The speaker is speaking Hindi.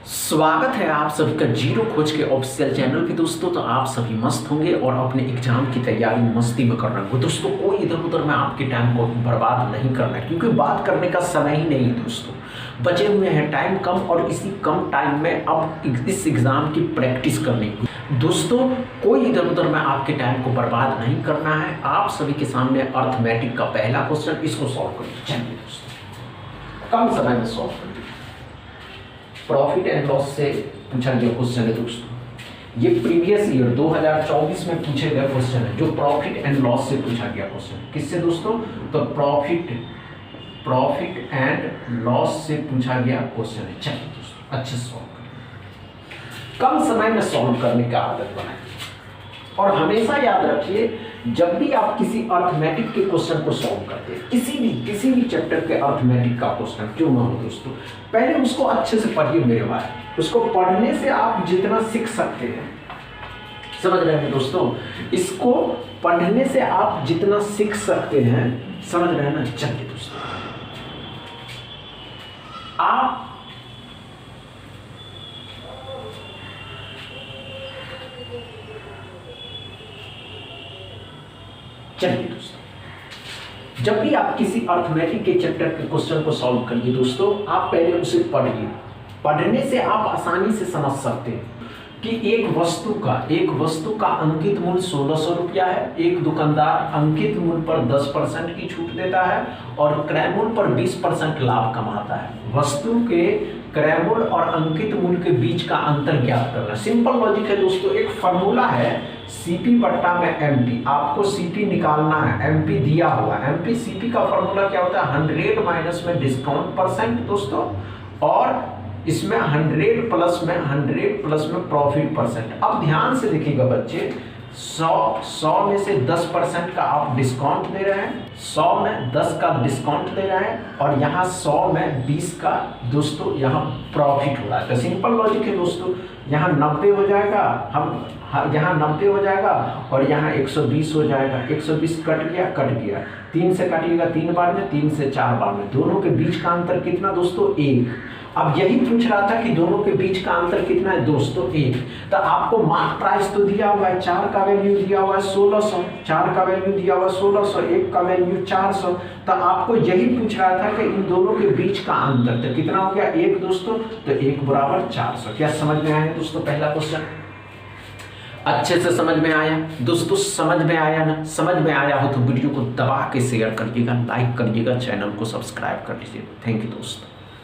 स्वागत है आप सभी का जीरो खोज के ऑफिशियल चैनल पे दोस्तों। तो आप सभी मस्त होंगे और अपने एग्जाम की तैयारी मस्ती में कर रहे होंगे दोस्तों। कोई इधर उधर में आपके टाइम को बर्बाद नहीं करना है, क्योंकि बात करने का समय ही नहीं है दोस्तों। बचे हुए हैं टाइम कम और इसी कम टाइम में अब इस एग्जाम की प्रैक्टिस करनी है दोस्तों। कोई इधर उधर में आपके टाइम को बर्बाद नहीं करना है। आप सभी के सामने अर्थमेटिक का पहला क्वेश्चन, इसको सॉल्व करिए। चलिए दोस्तों, कम समय में सॉल्व करिए। प्रॉफिट एंड लॉस से पूछा गया क्वेश्चन है दोस्तों। ये प्रीवियस ईयर 2024 में पूछे गए क्वेश्चन है, जो प्रॉफिट एंड लॉस से पूछा गया क्वेश्चन। किससे दोस्तों? तो प्रॉफिट एंड लॉस से पूछा गया क्वेश्चन है। चलिए दोस्तों, अच्छे से सॉल्व करें। कम समय में सॉल्व करने का आदत बनाएं और हमेशा याद रखिए, जब भी आप किसी अर्थमेटिक के क्वेश्चन को सॉल्व करते हैं, किसी भी चैप्टर के अर्थमेटिक का क्वेश्चन क्यों ना हो दोस्तों, पहले उसको अच्छे से पढ़िए मेरे भाई। उसको पढ़ने से आप जितना सीख सकते हैं, समझ रहे हैं दोस्तों, इसको पढ़ने से आप जितना सीख सकते हैं, समझ रहे हैं ना। चलिए दोस्तों, आप चलिए दोस्तों, जब भी आप किसी अर्थमेटिक के चैप्टर के क्वेश्चन को सॉल्व करिए दोस्तों, आप पहले उसे पढ़िए। पढ़ने से आप आसानी से समझ सकते हैं कि एक वस्तु का अंकित मूल्य 1600 रुपया है। एक दुकानदार अंकित मूल्य पर 10% की छूट देता है और क्रय मूल्य पर 20% लाभ कमाता है। वस्तु के क्रय मूल्य और अंकित मूल्य के बीच का अंतर ज्ञात करना। सिंपल लॉजिक है दोस्तों। एक फॉर्मूला है सीपी बट्टा में एमपी। आपको सीपी निकालना है, एमपी दिया हुआ। एमपी सीपी का फॉर्मूला क्या होता है? 100 माइनस में डिस्काउंट परसेंट दोस्तों, और इसमें 100 प्लस में प्रॉफिट परसेंट। अब ध्यान से देखिएगा बच्चे, 100 में से 10% का आप डिस्काउंट दे रहे हैं, 100 में 10 का डिस्काउंट दे रहे हैं, और यहाँ 100 में 20 का दोस्तों यहाँ प्रॉफिट हो रहा है। तो सिंपल लॉजिक है दोस्तों, यहाँ 90 हो जाएगा, यहाँ 90 हो जाएगा और यहाँ 120 हो जाएगा। 120 कट गया 3 से काटिएगा 3 बार में, 3 से 4 बार में। दोनों के बीच का अंतर कितना दोस्तों? 1। अब यही पूछ रहा था कि दोनों के बीच का अंतर कितना है दोस्तों? 1। तो आपको मार्क प्राइस तो दिया हुआ है, 4 का वैल्यू दिया हुआ है 1600, 4 का वैल्यू दिया हुआ है 1600, 1 का वैल्यू 400। तो आपको यही पूछ रहा था कि इन दोनों के बीच का अंतर तो कितना हो गया? 1 दोस्तों। तो 1 बराबर 400। क्या समझ में आया दोस्तों पहला क्वेश्चन? अच्छे से समझ में आया दोस्तों? समझ में आया ना? समझ में आया हो तो वीडियो को दबा के शेयर करिएगा, लाइक करिएगा, चैनल को सब्सक्राइब कर लीजिए। थैंक यू दोस्तों।